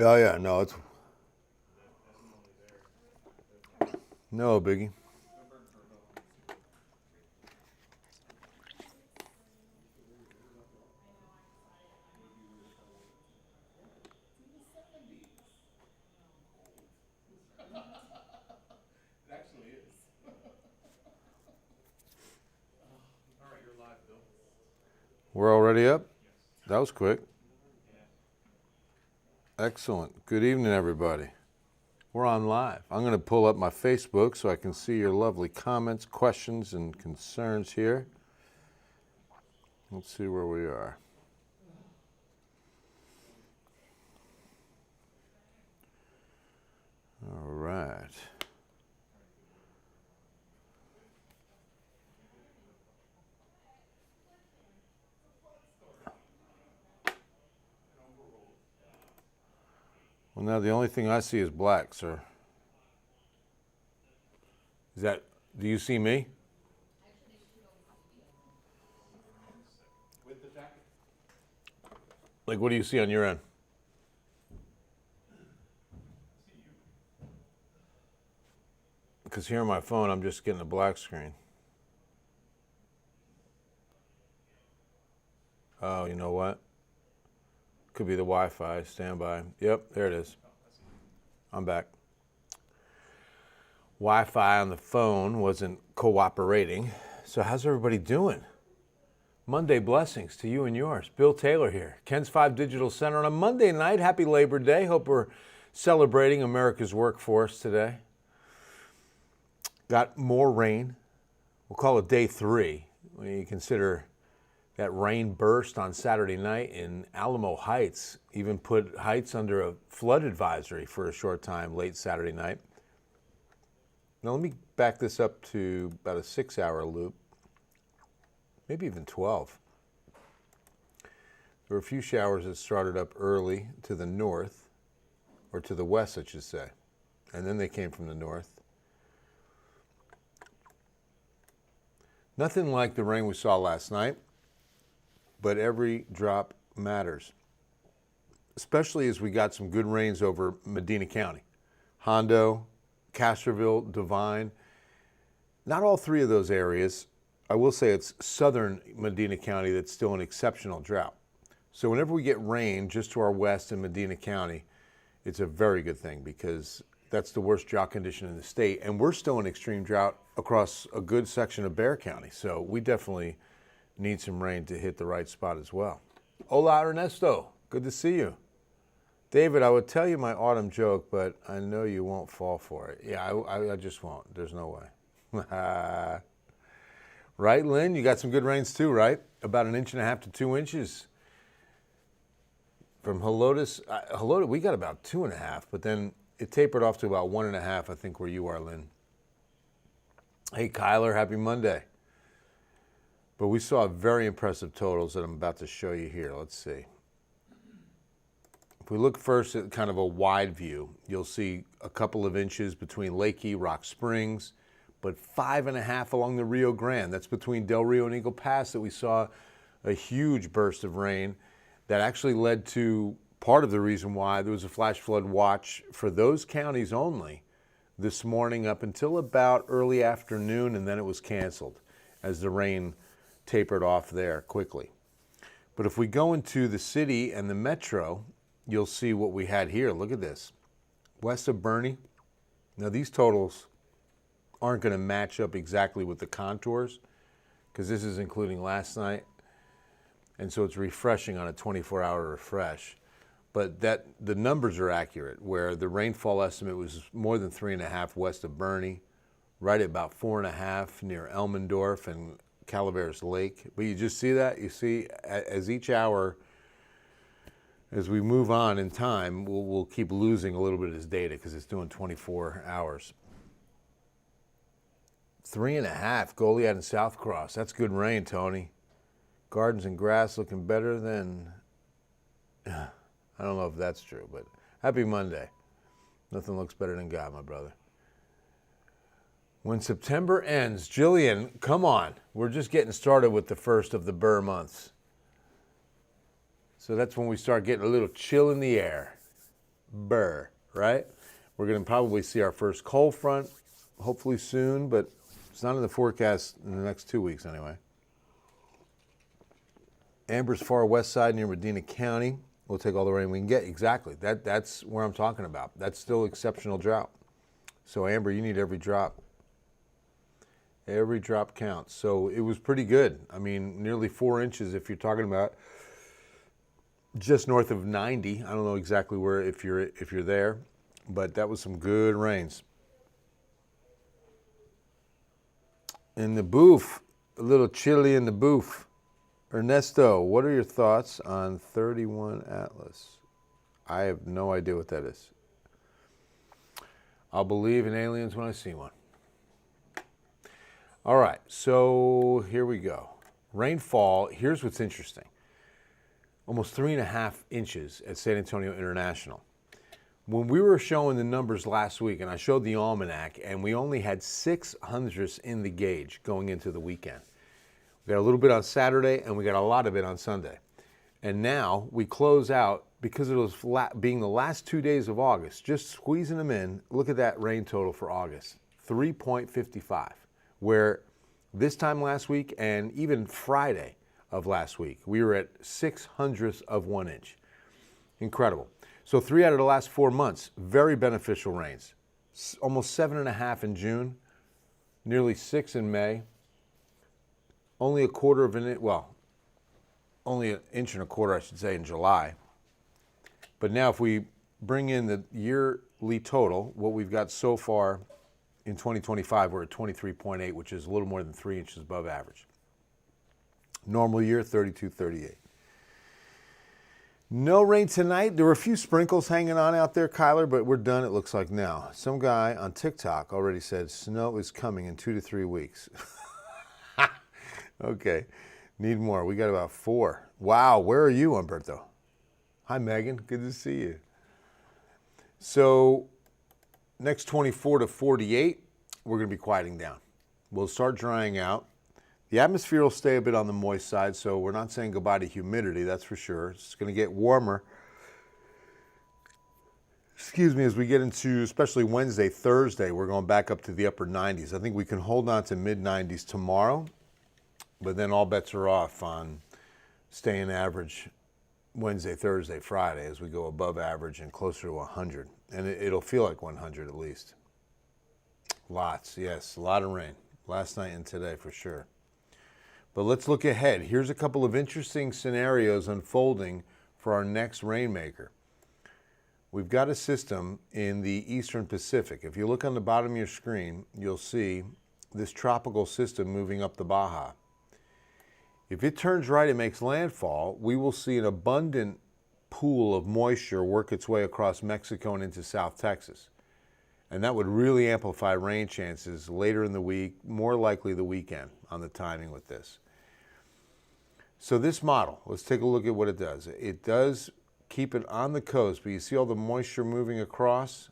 Oh yeah, no, it's no biggie. We're already up? That was quick. Excellent. Good evening, everybody. We're on live. I'm going to pull up my Facebook so I can see your lovely comments, questions, and concerns here. Let's see where we are. All right. Well, now the only thing I see is black, sir. Is that, do you see me? Like, what do you see on your end? Because here on my phone, I'm just getting a black screen. Oh, you know what? Could be the Wi-Fi. Stand by. Yep, there it is. I'm back. Wi-Fi on the phone wasn't cooperating. So how's everybody doing? Monday blessings to you and yours. Bill Taylor here. Ken's 5 Digital Center on a Monday night. Happy Labor Day. Hope we're celebrating America's workforce today. Got more rain. We'll call it day 3 when you consider that rain burst on Saturday night in Alamo Heights, even put Heights under a flood advisory for a short time late Saturday night. Now let me back this up to about a 6-hour loop, maybe even 12. There were a few showers that started up early to the north, or to the west, I should say, and then they came from the north. Nothing like the rain we saw last night, but every drop matters, especially as we got some good rains over Medina County, Hondo, Castroville, Devine. Not all 3 of those areas. I will say it's southern Medina County that's still in exceptional drought. So whenever we get rain just to our west in Medina County, it's a very good thing because that's the worst drought condition in the state. And we're still in extreme drought across a good section of Bexar County. So we definitely need some rain to hit the right spot as well. Hola, Ernesto. Good to see you. David, I would tell you my autumn joke, but I know you won't fall for it. Yeah, I just won't. There's no way. Right, Lynn? You got some good rains too, right? About 1.5 to 2 inches. From Helotes, we got about 2.5, but then it tapered off to about 1.5, I think, where you are, Lynn. Hey, Kyler, happy Monday. But we saw very impressive totals that I'm about to show you here. Let's see. If we look first at kind of a wide view, you'll see a couple of inches between Lakey, Rock Springs, but 5.5 along the Rio Grande. That's between Del Rio and Eagle Pass that we saw a huge burst of rain that actually led to part of the reason why there was a flash flood watch for those counties only this morning up until about early afternoon, and then it was canceled as the rain tapered off there quickly. But if we go into the city and the metro, you'll see what we had here. Look at this. West of Bernie. Now these totals aren't going to match up exactly with the contours because this is including last night. And so it's refreshing on a 24-hour refresh. But the numbers are accurate, where the rainfall estimate was more than 3.5 west of Bernie, right at about 4.5 near Elmendorf and Calaveras Lake. But you just see that? You see, as each hour, as we move on in time, we'll keep losing a little bit of this data because it's doing 24 hours. 3.5, Goliad and South Cross. That's good rain, Tony. Gardens and grass looking better than... I don't know if that's true, but happy Monday. Nothing looks better than God, my brother. When September ends, Jillian, come on. We're just getting started with the first of the Burr months. So that's when we start getting a little chill in the air. Burr, right? We're going to probably see our first cold front, hopefully soon, but it's not in the forecast in the next 2 weeks anyway. Amber's far west side near Medina County. We'll take all the rain we can get. Exactly. That's where I'm talking about. That's still exceptional drought. So, Amber, you need every drop. Every drop counts. So it was pretty good. I mean, nearly 4 inches if you're talking about just north of 90. I don't know exactly where if you're there, but that was some good rains. In the booth, a little chilly in the booth. Ernesto, what are your thoughts on 31 Atlas? I have no idea what that is. I'll believe in aliens when I see one. All right, so here we go. Rainfall, here's what's interesting. Almost 3.5 inches at San Antonio International. When we were showing the numbers last week, and I showed the almanac, and we only had 600ths in the gauge going into the weekend. We got a little bit on Saturday, and we got a lot of it on Sunday. And now we close out, because it was being the last 2 days of August, just squeezing them in. Look at that rain total for August, 3.55, where this time last week and even Friday of last week, we were at 600ths of 1 inch. Incredible. So 3 out of the last 4 months, very beneficial rains. Almost 7.5 in June, nearly 6 in May. Only a quarter of an inch, well, only 1.25 inches, I should say, in July. But now if we bring in the yearly total, what we've got so far in 2025, we're at 23.8, which is a little more than 3 inches above average. Normal year, 32, 38. No rain tonight. There were a few sprinkles hanging on out there, Kyler, but we're done, it looks like now. Some guy on TikTok already said snow is coming in 2 to 3 weeks. Okay, need more. We got about 4. Wow, where are you, Umberto? Hi, Megan. Good to see you. So next 24 to 48, we're going to be quieting down. We'll start drying out. The atmosphere will stay a bit on the moist side, so we're not saying goodbye to humidity, that's for sure. It's going to get warmer. Excuse me, as we get into especially Wednesday, Thursday, we're going back up to the upper 90s. I think we can hold on to mid-90s tomorrow, but then all bets are off on staying average Wednesday, Thursday, Friday as we go above average and closer to 100. And it'll feel like 100 at least. Lots, yes, a lot of rain. Last night and today for sure. But let's look ahead. Here's a couple of interesting scenarios unfolding for our next rainmaker. We've got a system in the Eastern Pacific. If you look on the bottom of your screen, you'll see this tropical system moving up the Baja. If it turns right and makes landfall, we will see an abundant pool of moisture work its way across Mexico and into South Texas. And that would really amplify rain chances later in the week, more likely the weekend on the timing with this. So this model, let's take a look at what it does. It does keep it on the coast, but you see all the moisture moving across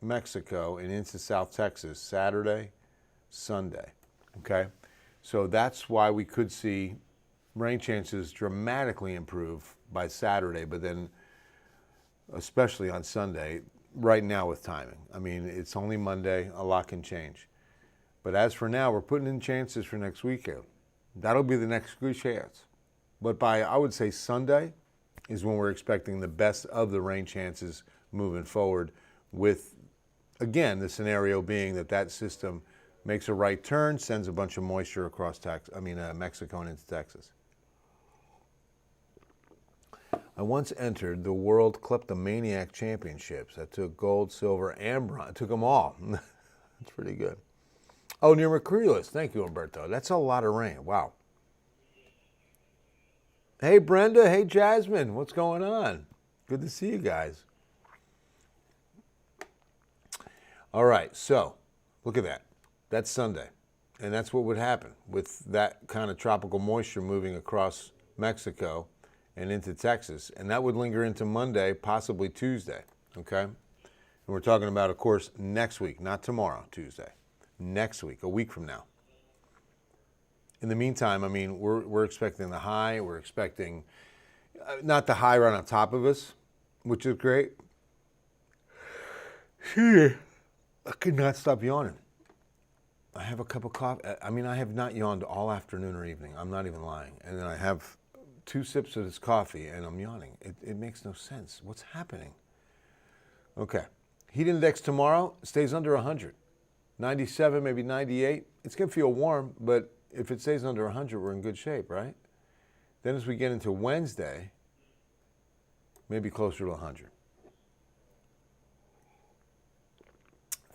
Mexico and into South Texas Saturday, Sunday, okay? So that's why we could see rain chances dramatically improve by Saturday, but then especially on Sunday, right now with timing. I mean, it's only Monday, a lot can change. But as for now, we're putting in chances for next weekend. That'll be the next good chance. But by, I would say, Sunday is when we're expecting the best of the rain chances moving forward with, again, the scenario being that that system makes a right turn, sends a bunch of moisture across Mexico and into Texas. I once entered the World Kleptomaniac Championships. I took gold, silver, and bronze. I took them all. That's pretty good. Oh, near Macrelis. Thank you, Umberto. That's a lot of rain. Wow. Hey, Brenda. Hey, Jasmine. What's going on? Good to see you guys. All right, so look at that. That's Sunday. And that's what would happen with that kind of tropical moisture moving across Mexico and into Texas. And that would linger into Monday, possibly Tuesday, okay? And we're talking about, of course, next week, not tomorrow, Tuesday. Next week, a week from now. In the meantime, I mean, we're expecting the high. We're expecting, not the high right on top of us, which is great, I could not stop yawning. I have a cup of coffee. I mean, I have not yawned all afternoon or evening. I'm not even lying. And then I have 2 sips of this coffee and I'm yawning. It makes no sense. What's happening? Okay. Heat index tomorrow stays under 100. 97, maybe 98. It's going to feel warm, but if it stays under 100, we're in good shape, right? Then as we get into Wednesday, maybe closer to 100.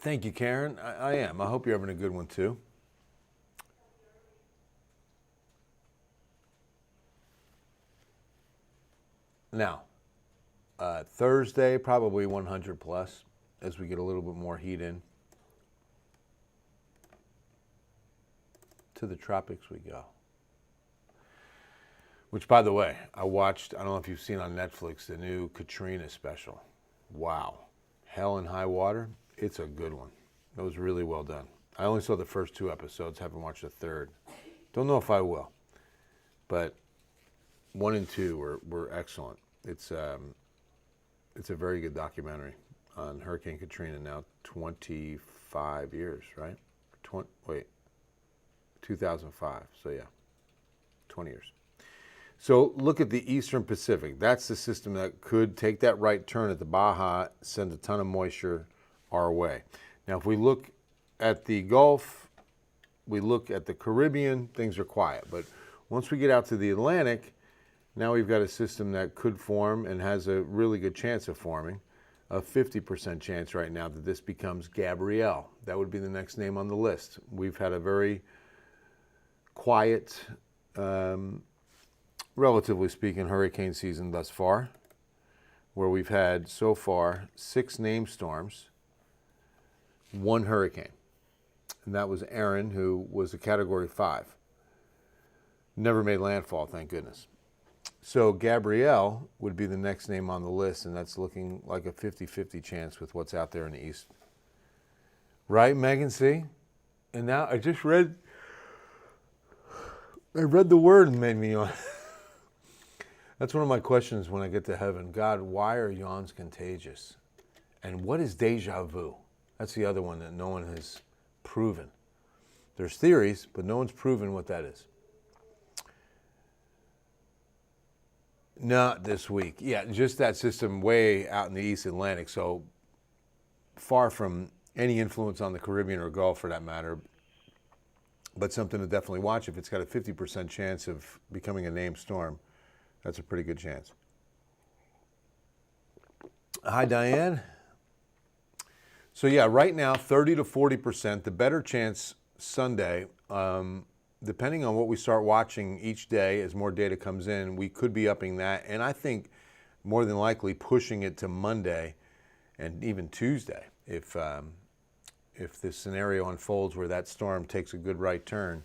Thank you, Karen. I am. I hope you're having a good one, too. Now, Thursday, probably 100 plus as we get a little bit more heat in. To the tropics we go. Which, by the way, I watched, I don't know if you've seen on Netflix, the new Katrina special. Wow. Hell and High Water. It's a good one. It was really well done. I only saw the first 2 episodes, haven't watched the third. Don't know if I will. But 1 and 2 were excellent. It's a very good documentary on Hurricane Katrina, now 25 years, right? 2005, so yeah, 20 years. So look at the Eastern Pacific. That's the system that could take that right turn at the Baja, send a ton of moisture our way. Now, if we look at the Gulf, we look at the Caribbean, things are quiet. But once we get out to the Atlantic, now we've got a system that could form and has a really good chance of forming. A 50% chance right now that this becomes Gabrielle. That would be the next name on the list. We've had a very quiet, relatively speaking, hurricane season thus far, where we've had so far 6 named storms, 1 hurricane. And that was Aaron, who was a Category 5. Never made landfall, thank goodness. So Gabrielle would be the next name on the list, and that's looking like a 50-50 chance with what's out there in the east. Right, Megan, see? And now I read the word and made me yawn. That's one of my questions when I get to heaven. God, why are yawns contagious? And what is deja vu? That's the other one that no one has proven. There's theories, but no one's proven what that is. Not this week. Yeah, just that system way out in the East Atlantic, so far from any influence on the Caribbean or Gulf for that matter, but something to definitely watch. If it's got a 50% chance of becoming a named storm, that's a pretty good chance. Hi, Diane. So yeah, right now, 30 to 40%. The better chance Sunday, depending on what we start watching each day as more data comes in, we could be upping that. And I think more than likely pushing it to Monday and even Tuesday if this scenario unfolds where that storm takes a good right turn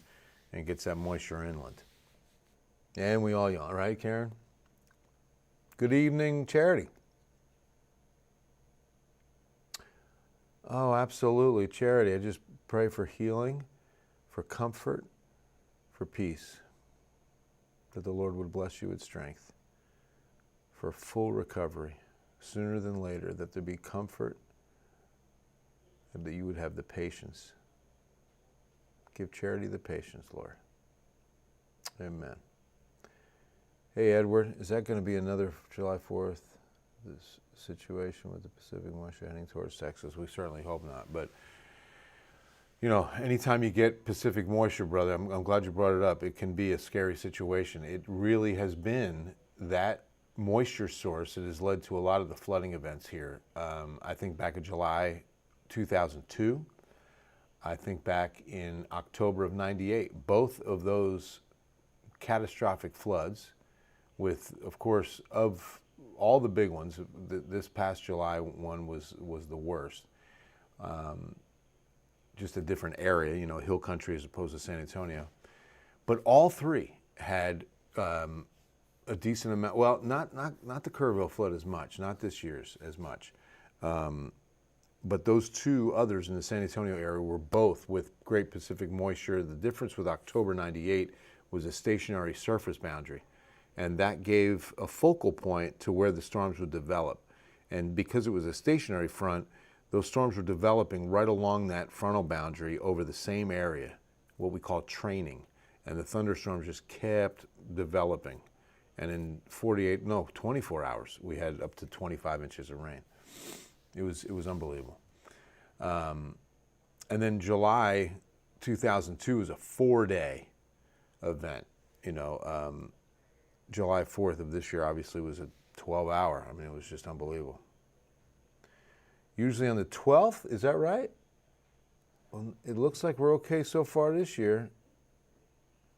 and gets that moisture inland. And we all yawn, right, Karen? Good evening, Charity. Oh, absolutely, Charity. I just pray for healing, for comfort, for peace, that the Lord would bless you with strength, for full recovery, sooner than later, that there be comfort, and that you would have the patience. Give Charity the patience, Lord. Amen. Hey, Edward, is that going to be another July 4th, this situation with the Pacific moisture heading towards Texas? We certainly hope not. But, you know, anytime you get Pacific moisture, brother, I'm glad you brought it up, it can be a scary situation. It really has been that moisture source that has led to a lot of the flooding events here. I think back in July 2002, I think back in October of 98, both of those catastrophic floods with, of course, of all the big ones, this past July one was the worst. Just a different area, you know, hill country as opposed to San Antonio. But all 3 had a decent amount, well, not the Kerrville flood as much, not this year's as much. But those 2 others in the San Antonio area were both with Great Pacific moisture. The difference with October 98 was a stationary surface boundary. And that gave a focal point to where the storms would develop. And because it was a stationary front, those storms were developing right along that frontal boundary over the same area, what we call training. And the thunderstorms just kept developing. And in 24 hours, we had up to 25 inches of rain. It was unbelievable. And then July 2002 was a 4-day event. July 4th of this year obviously was a 12-hour. I mean, it was just unbelievable. Usually on the 12th, is that right? Well, it looks like we're okay so far this year.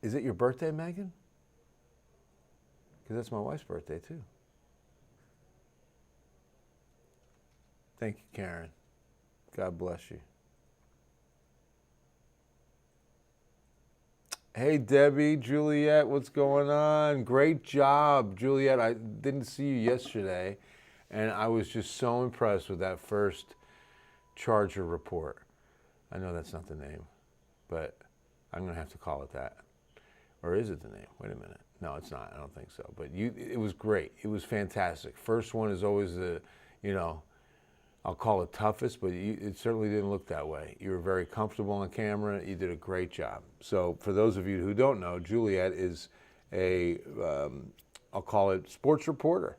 Is it your birthday, Megan? Because that's my wife's birthday, too. Thank you, Karen. God bless you. Hey, Debbie, Juliet, what's going on? Great job, Juliet. I didn't see you yesterday, and I was just so impressed with that first Charger report. I know that's not the name, but I'm going to have to call it that. Or is it the name? Wait a minute. No, it's not. I don't think so. But it was great. It was fantastic. First one is always the, I'll call it toughest, but it certainly didn't look that way. You were very comfortable on camera. You did a great job. So for those of you who don't know, Juliet is I'll call it sports reporter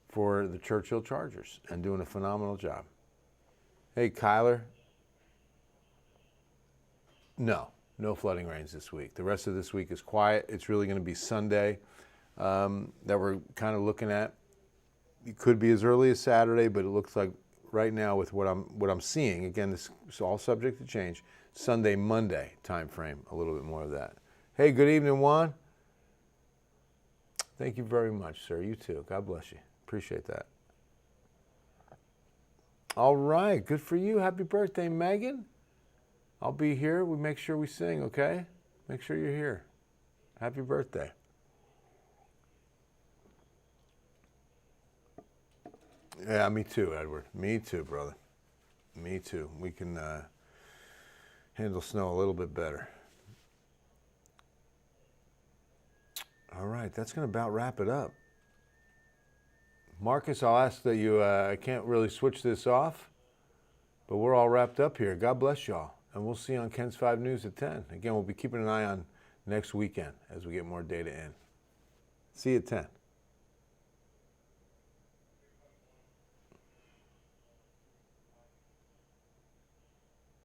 for the Churchill Chargers and doing a phenomenal job. Hey, Kyler. No flooding rains this week. The rest of this week is quiet. It's really going to be Sunday that we're kind of looking at. It could be as early as Saturday, but it looks like right now with what I'm seeing, again, this is all subject to change, Sunday, Monday time frame, a little bit more of that. Hey, good evening, Juan. Thank you very much, sir. You too. God bless you. Appreciate that. All right. Good for you. Happy birthday, Megan. I'll be here. We make sure we sing, okay? Make sure you're here. Happy birthday. Yeah, me too, Edward. Me too, brother. Me too. We can handle snow a little bit better. All right, that's going to about wrap it up. Marcus, I'll ask that you, I can't really switch this off, but we're all wrapped up here. God bless y'all. And we'll see you on Ken's 5 News at 10. Again, we'll be keeping an eye on next weekend as we get more data in. See you at 10.